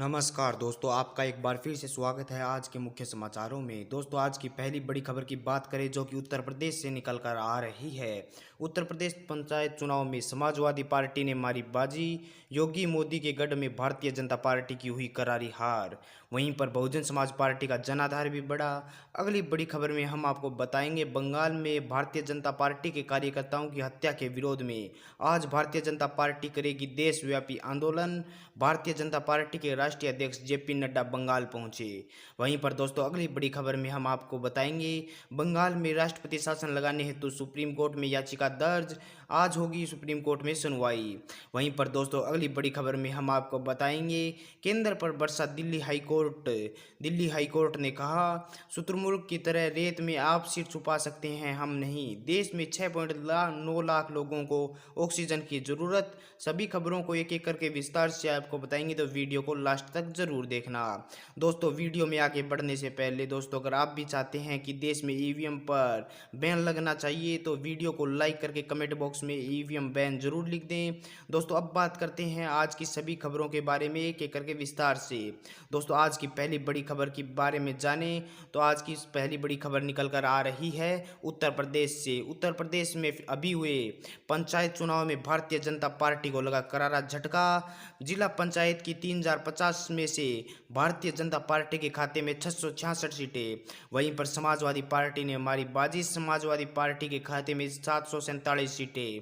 नमस्कार दोस्तों, आपका एक बार फिर से स्वागत है आज के मुख्य समाचारों में। दोस्तों, आज की पहली बड़ी खबर की बात करें जो कि उत्तर प्रदेश से निकल कर आ रही है। उत्तर प्रदेश पंचायत चुनाव में समाजवादी पार्टी ने मारी बाजी, योगी मोदी के गढ़ में भारतीय जनता पार्टी की हुई करारी हार। वहीं पर बहुजन समाज पार्टी का जनाधार भी बढ़ा। अगली बड़ी खबर में हम आपको बताएंगे, बंगाल में भारतीय जनता पार्टी के कार्यकर्ताओं की हत्या के विरोध में आज भारतीय जनता पार्टी करेगी देशव्यापी आंदोलन। भारतीय जनता पार्टी के राष्ट्रीय अध्यक्ष जेपी नड्डा बंगाल पहुंचे। वहीं पर दोस्तों, अगली बड़ी खबर में हम आपको बताएंगे, बंगाल में राष्ट्रपति शासन लगाने हेतु सुप्रीम कोर्ट में याचिका दर्ज, आज होगी सुप्रीम कोर्ट में सुनवाई। वहीं पर दोस्तों, अगली बड़ी खबर में हम आपको बताएंगे, केंद्र पर बरसा दिल्ली हाई कोर्ट ने कहा, शुतुरमुर्ग की तरह रेत में आप सिर छुपा सकते हैं, हम नहीं। देश में 6.9 लाख लोगों को ऑक्सीजन की जरूरत। सभी खबरों को एक एक करके विस्तार से आपको बताएंगे, तो वीडियो को लास्ट तक जरूर देखना। दोस्तों, वीडियो में आगे बढ़ने से पहले दोस्तों, अगर आप भी चाहते हैं कि देश में ईवीएम पर बैन लगना चाहिए तो वीडियो को लाइक करके कमेंट बॉक्स में ईवीएम बैन जरूर लिख दें। दोस्तों, अब बात करते हैं आज की सभी खबरों के बारे में एक एक करके विस्तार से। दोस्तों, आज की पहली बड़ी खबर के बारे में जाने तो आज की पहली बड़ी खबर निकल कर आ रही है उत्तर प्रदेश से। उत्तर प्रदेश में अभी हुए पंचायत चुनाव में भारतीय जनता पार्टी को लगा करारा झटका। जिला पंचायत की 3050 में से भारतीय जनता पार्टी के खाते में 666 सीटें। वहीं पर समाजवादी पार्टी ने मारी बाजी, समाजवादी पार्टी के खाते में 747 सीटें।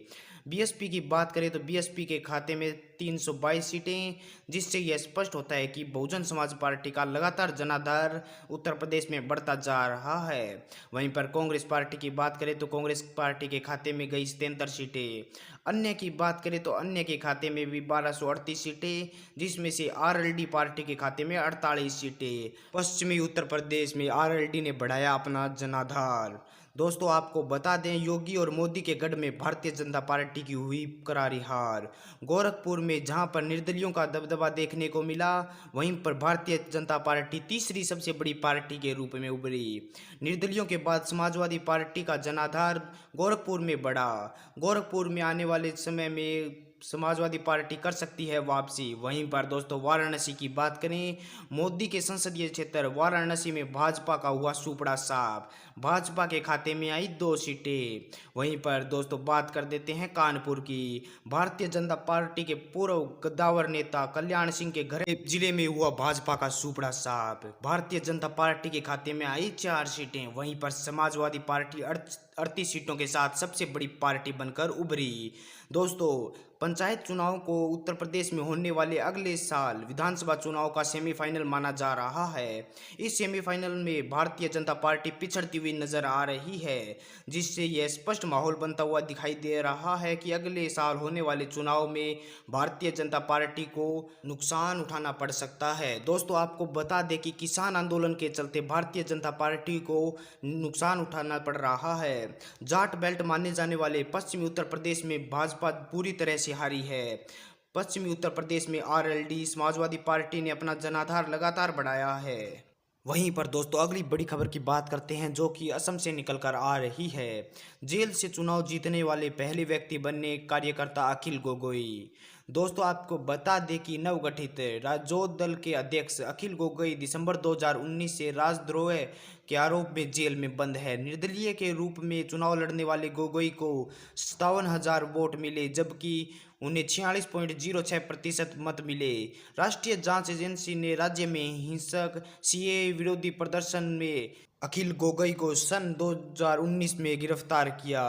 बीएसपी की बात करें तो बीएसपी के खाते में 322 सीटें, जिससे यह स्पष्ट होता है कि बहुजन समाज पार्टी का लगातार जनाधार उत्तर प्रदेश में बढ़ता जा रहा है। वहीं पर कांग्रेस पार्टी की बात करें तो कांग्रेस पार्टी के खाते में गई 73 सीटें। अन्य की बात करें तो अन्य के खाते में भी 1238 सीटें, जिसमें से आरएलडी पार्टी के खाते में 48 सीटें। पश्चिमी उत्तर प्रदेश में आरएलडी ने बढ़ाया अपना जनाधार। दोस्तों, आपको बता दें, योगी और मोदी के गढ़ में भारतीय जनता पार्टी की हुई करारी हार। गोरखपुर में जहां पर निर्दलियों का दबदबा देखने को मिला, वहीं पर भारतीय जनता पार्टी तीसरी सबसे बड़ी पार्टी के रूप में उभरी। निर्दलियों के बाद समाजवादी पार्टी का जनाधार गोरखपुर में बढ़ा। गोरखपुर में आने वाले समय में समाजवादी पार्टी कर सकती है वापसी। वहीं पर दोस्तों, वाराणसी की बात करें, मोदी के संसदीय क्षेत्र वाराणसी में भाजपा का हुआ सुपड़ा साफ। भाजपा के खाते में आई 2 सीटें। वहीं पर दोस्तों, बात कर देते हैं कानपुर की। भारतीय जनता पार्टी के पूर्व गद्दावर नेता कल्याण सिंह के घर जिले में हुआ भाजपा का सुपड़ा साफ। भारतीय जनता पार्टी के खाते में आई 4 सीटें। वहीं पर समाजवादी पार्टी 38 सीटों के साथ सबसे बड़ी पार्टी बनकर उभरी। दोस्तों, पंचायत चुनाव को उत्तर प्रदेश में होने वाले अगले साल विधानसभा चुनाव का सेमीफाइनल माना जा रहा है। इस सेमीफाइनल में भारतीय जनता पार्टी पिछड़ती हुई नजर आ रही है, जिससे यह स्पष्ट माहौल बनता हुआ दिखाई दे रहा है कि अगले साल होने वाले चुनाव में भारतीय जनता पार्टी को नुकसान उठाना पड़ सकता है। दोस्तों, आपको बता दें कि किसान आंदोलन के चलते भारतीय जनता पार्टी को नुकसान उठाना पड़ रहा है। जाट बेल्ट माने जाने वाले पश्चिमी उत्तर प्रदेश में भाजपा पूरी तरह से हारी है। पश्चिमी उत्तर प्रदेश में आरएलडी समाजवादी पार्टी ने अपना जनाधार लगातार बढ़ाया है। वहीं पर दोस्तों, अगली बड़ी खबर की बात करते हैं जो कि असम से निकल कर आ रही है। जेल से चुनाव जीतने वाले पहले व्यक्ति बनने कार्यकर्ता अखिल गोगोई। दोस्तों, आपको बता दें कि नवगठित राजद दल के अध्यक्ष अखिल गोगोई दिसंबर 2019 से राजद्रोह के आरोप में जेल में बंद है। निर्दलीय के रूप में चुनाव लड़ने वाले गोगोई को 57,000 वोट मिले, जबकि उन्हें 46.06% मत मिले। राष्ट्रीय जांच एजेंसी ने राज्य में हिंसक सीएए विरोधी प्रदर्शन में अखिल गोगोई को सन 2019 में गिरफ्तार किया।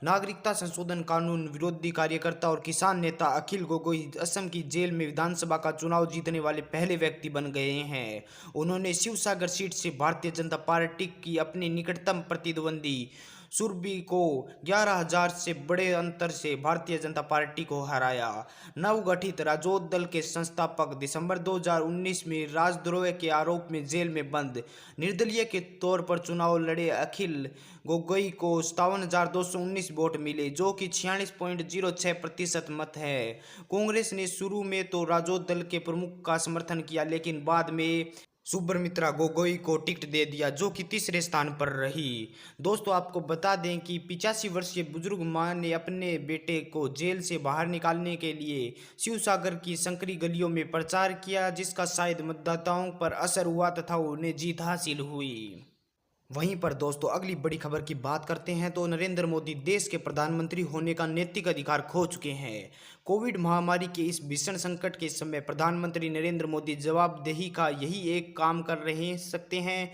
नागरिकता संशोधन कानून विरोधी कार्यकर्ता और किसान नेता अखिल गोगोई असम की जेल में विधानसभा का चुनाव जीतने वाले पहले व्यक्ति बन गए हैं। उन्होंने शिवसागर सीट से भारतीय जनता पार्टी की अपनी निकटतम प्रतिद्वंदी सुरभि को 11,000 से बड़े अंतर से भारतीय जनता पार्टी को हराया। नवगठित राजद दल के संस्थापक दिसंबर 2019 में राजद्रोह के आरोप में जेल में बंद निर्दलीय के तौर पर चुनाव लड़े अखिल गोगोई को 57,219 वोट मिले, जो कि 46.06% मत है। कांग्रेस ने शुरू में तो राजद दल के प्रमुख का समर्थन किया, लेकिन बाद में सुब्रमित्रा गोगोई को टिकट दे दिया, जो कि तीसरे स्थान पर रही। दोस्तों आपको बता दें कि 85 वर्षीय बुजुर्ग मां ने अपने बेटे को जेल से बाहर निकालने के लिए शिवसागर की संकरी गलियों में प्रचार किया, जिसका शायद मतदाताओं पर असर हुआ तथा उन्हें जीत हासिल हुई। वहीं पर दोस्तों अगली बड़ी खबर की बात करते हैं तो नरेंद्र मोदी देश के प्रधानमंत्री होने का नैतिक अधिकार खो चुके हैं। कोविड महामारी के इस भीषण संकट के समय प्रधानमंत्री नरेंद्र मोदी जवाबदेही का यही एक काम कर रहे सकते हैं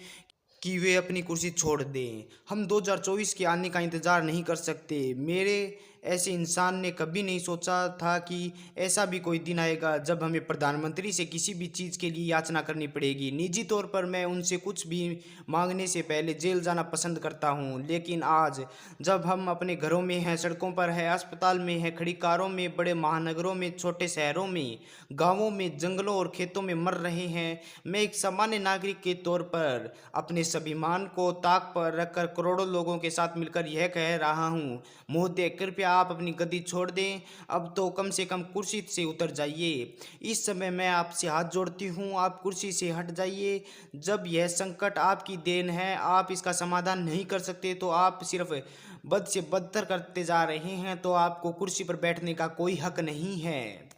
कि वे अपनी कुर्सी छोड़ दें। हम 2024 के आने का इंतज़ार नहीं कर सकते। मेरे ऐसे इंसान ने कभी नहीं सोचा था कि ऐसा भी कोई दिन आएगा जब हमें प्रधानमंत्री से किसी भी चीज़ के लिए याचना करनी पड़ेगी। निजी तौर पर मैं उनसे कुछ भी मांगने से पहले जेल जाना पसंद करता हूं, लेकिन आज जब हम अपने घरों में हैं, सड़कों पर हैं, अस्पताल में हैं, खड़ी कारों में, बड़े महानगरों में, छोटे शहरों में, गाँवों में, जंगलों और खेतों में मर रहे हैं, मैं एक सामान्य नागरिक के तौर पर अपने स्वाभिमान को ताक पर रखकर करोड़ों लोगों के साथ मिलकर यह कह रहा हूं, महोदय कृपया आप अपनी गद्दी छोड़ दें, अब तो कम से कम कुर्सी से उतर जाइए। इस समय मैं आपसे हाथ जोड़ती हूं, आप कुर्सी से हट जाइए। जब यह संकट आपकी देन है, आप इसका समाधान नहीं कर सकते तो आप सिर्फ बद से बदतर करते जा रहे हैं, तो आपको कुर्सी पर बैठने का कोई हक नहीं है।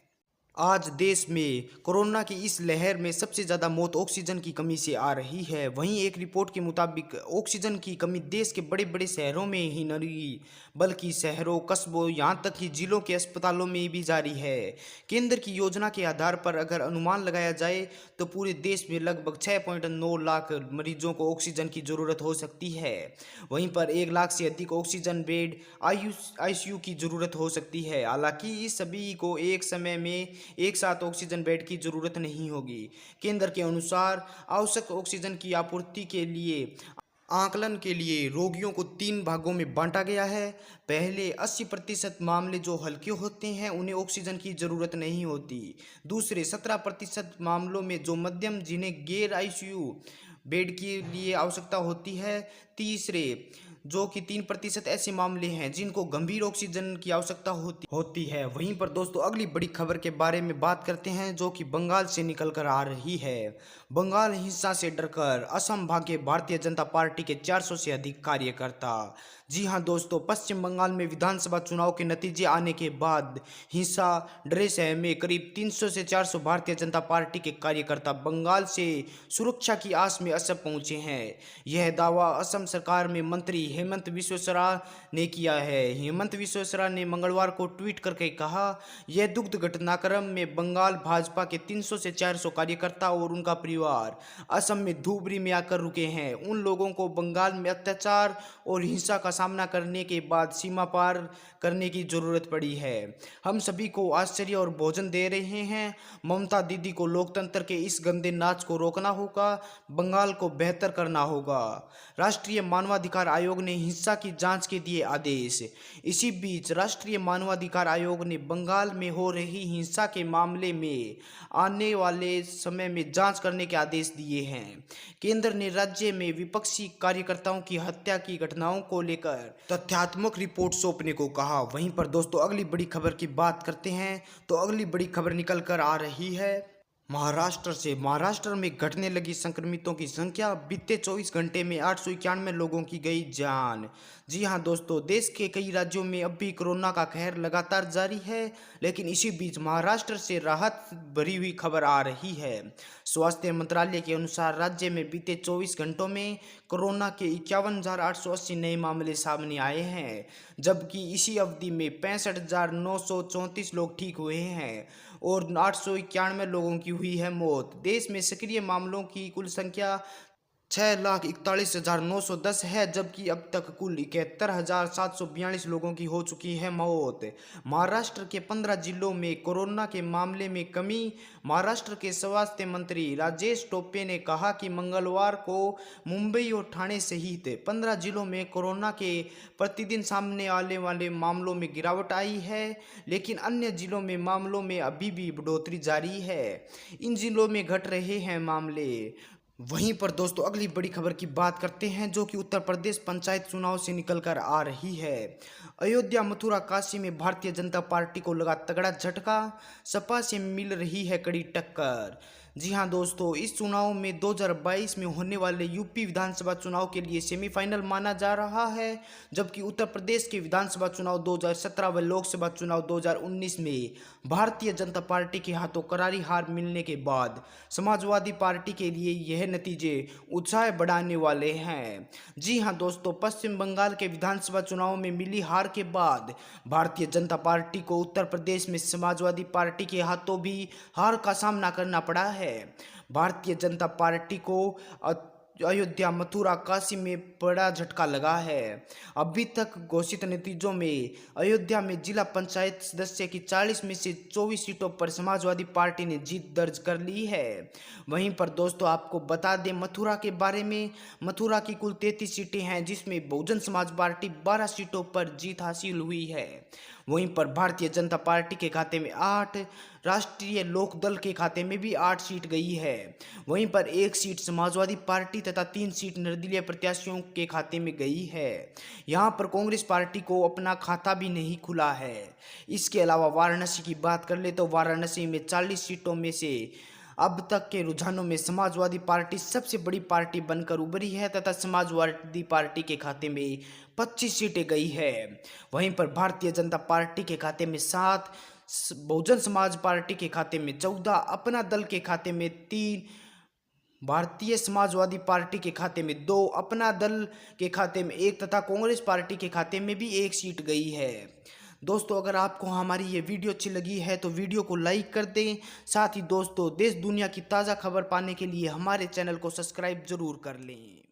आज देश में कोरोना की इस लहर में सबसे ज़्यादा मौत ऑक्सीजन की कमी से आ रही है। वहीं एक रिपोर्ट के मुताबिक ऑक्सीजन की कमी देश के बड़े बड़े शहरों में ही नहीं बल्कि शहरों, कस्बों, यहाँ तक कि जिलों के अस्पतालों में भी जारी है। केंद्र की योजना के आधार पर अगर अनुमान लगाया जाए तो पूरे देश में लगभग 6.9 लाख मरीजों को ऑक्सीजन की ज़रूरत हो सकती है। वहीं पर 1 लाख से अधिक ऑक्सीजन बेड आईसीयू की ज़रूरत हो सकती है। हालांकि इस सभी को एक समय में एक साथ ऑक्सीजन बेड की जरूरत नहीं होगी। केंद्र के अनुसार आवश्यक ऑक्सीजन की आपूर्ति के लिए आकलन के लिए रोगियों को 3 भागों में बांटा गया है। पहले 80% मामले जो हल्के होते हैं उन्हें ऑक्सीजन की ज़रूरत नहीं होती। दूसरे 17% मामलों में जो मध्यम, जिन्हें गैर आईसीयू बेड के लिए आवश्यकता होती है। तीसरे जो कि 3% ऐसे मामले हैं जिनको गंभीर ऑक्सीजन की आवश्यकता होती है। वहीं पर दोस्तों अगली बड़ी खबर के बारे में बात करते हैं जो कि बंगाल से निकल कर आ रही है। बंगाल हिंसा से डरकर असम भागे भारतीय जनता पार्टी के 400 से अधिक कार्यकर्ता। जी हां दोस्तों, पश्चिम बंगाल में विधानसभा चुनाव के नतीजे आने के बाद हिंसा डरे शहर में करीब 300 से 400 भारतीय जनता पार्टी के कार्यकर्ता बंगाल से सुरक्षा की आस में असम पहुंचे हैं। यह दावा असम सरकार में मंत्री हेमंत विश्वेश्वरा ने किया है। हेमंत विश्वेश्वरा ने मंगलवार को ट्वीट करके कहा, यह दुखद घटनाक्रम में बंगाल भाजपा के 300 से 400 कार्यकर्ता और उनका परिवार असम में धूबरी में आकर रुके हैं। उन लोगों को बंगाल में अत्याचार और हिंसा का सामना करने के बाद सीमा पार करने की जरूरत पड़ी है। हम सभी को आश्चर्य और भोजन दे रहे हैं। ममता दीदी को लोकतंत्र के इस गंदे नाच को रोकना होगा, बंगाल को बेहतर करना होगा। राष्ट्रीय मानवाधिकार आयोग ने हिंसा की जांच के दिए आदेश। इसी बीच राष्ट्रीय मानवाधिकार आयोग ने बंगाल में हो रही हिंसा के मामले में आने वाले समय में जांच करने के आदेश दिए हैं। केंद्र ने राज्य में विपक्षी कार्यकर्ताओं की हत्या की घटनाओं को लेकर तथ्यात्मक रिपोर्ट सौंपने को कहा। वहीं पर दोस्तों अगली बड़ी खबर की बात करते हैं तो अगली बड़ी खबर निकल कर आ रही है महाराष्ट्र से। महाराष्ट्र में घटने लगी संक्रमितों की संख्या, बीते 24 घंटे में 891 लोगों की गई जान। जी हां दोस्तों, देश के कई राज्यों में अब भी कोरोना का कहर लगातार जारी है, लेकिन इसी बीच महाराष्ट्र से राहत भरी हुई खबर आ रही है। स्वास्थ्य मंत्रालय के अनुसार राज्य में बीते 24 घंटों में कोरोना के 51,880 नए मामले सामने आए हैं, जबकि इसी अवधि में 65,934 लोग ठीक हुए हैं और 891 लोगों की हुई है मौत। देश में सक्रिय मामलों की कुल संख्या 6,41,910 है, जबकि अब तक कुल 71,742 लोगों की हो चुकी है मौत। महाराष्ट्र के 15 जिलों में कोरोना के मामले में कमी। महाराष्ट्र के स्वास्थ्य मंत्री राजेश टोपे ने कहा कि मंगलवार को मुंबई और ठाणे सहित 15 जिलों में कोरोना के प्रतिदिन सामने आने वाले मामलों में गिरावट आई है, लेकिन अन्य जिलों में मामलों में अभी भी बढ़ोतरी जारी है। इन जिलों में घट रहे हैं मामले। वहीं पर दोस्तों अगली बड़ी खबर की बात करते हैं जो कि उत्तर प्रदेश पंचायत चुनाव से निकल कर आ रही है। अयोध्या, मथुरा, काशी में भारतीय जनता पार्टी को लगा तगड़ा झटका, सपा से मिल रही है कड़ी टक्कर। जी हाँ दोस्तों, इस चुनाव में 2022 में होने वाले यूपी विधानसभा चुनाव के लिए सेमीफाइनल माना जा रहा है, जबकि उत्तर प्रदेश के विधानसभा चुनाव 2017 व लोकसभा चुनाव 2019 में भारतीय जनता पार्टी के हाथों करारी हार मिलने के बाद समाजवादी पार्टी के लिए यह नतीजे उत्साह बढ़ाने वाले हैं। जी हाँ दोस्तों, पश्चिम बंगाल के विधानसभा चुनाव में मिली हार के बाद भारतीय जनता पार्टी को उत्तर प्रदेश में समाजवादी पार्टी के हाथों भी हार का सामना करना पड़ा है। भारतीय जनता पार्टी को अयोध्या, मथुरा, काशी में बड़ा झटका लगा है। अभी तक घोषित नतीजों में अयोध्या में जिला पंचायत सदस्य की 40 में से 24 सीटों पर समाजवादी पार्टी ने जीत दर्ज कर ली है। वहीं पर दोस्तों आपको बता दें मथुरा के बारे में, मथुरा की कुल 33 सीटें हैं, जिसमें बहुजन समाज पार्टी 12 सीटों पर जीत हासिल हुई है। वहीं पर भारतीय जनता पार्टी के खाते में 8, राष्ट्रीय लोक दल के खाते में भी 8 सीट गई है। वहीं पर 1 सीट समाजवादी पार्टी तथा 3 सीट निर्दलीय प्रत्याशियों के खाते में गई है। यहां पर कांग्रेस पार्टी को अपना खाता भी नहीं खुला है। इसके अलावा वाराणसी की बात कर ले तो वाराणसी में 40 सीटों में से अब तक के रुझानों में समाजवादी पार्टी सबसे बड़ी पार्टी बनकर उभरी है तथा समाजवादी पार्टी के खाते में 25 सीटें गई है। वहीं पर भारतीय जनता पार्टी के खाते में 7, बहुजन समाज पार्टी के खाते में 14, अपना दल के खाते में 3, भारतीय समाजवादी पार्टी के खाते में 2, अपना दल के खाते में 1 तथा कांग्रेस पार्टी के खाते में भी 1 सीट गई है। दोस्तों अगर आपको हमारी ये वीडियो अच्छी लगी है तो वीडियो को लाइक कर दें। साथ ही दोस्तों देश दुनिया की ताज़ा खबर पाने के लिए हमारे चैनल को सब्सक्राइब जरूर कर लें।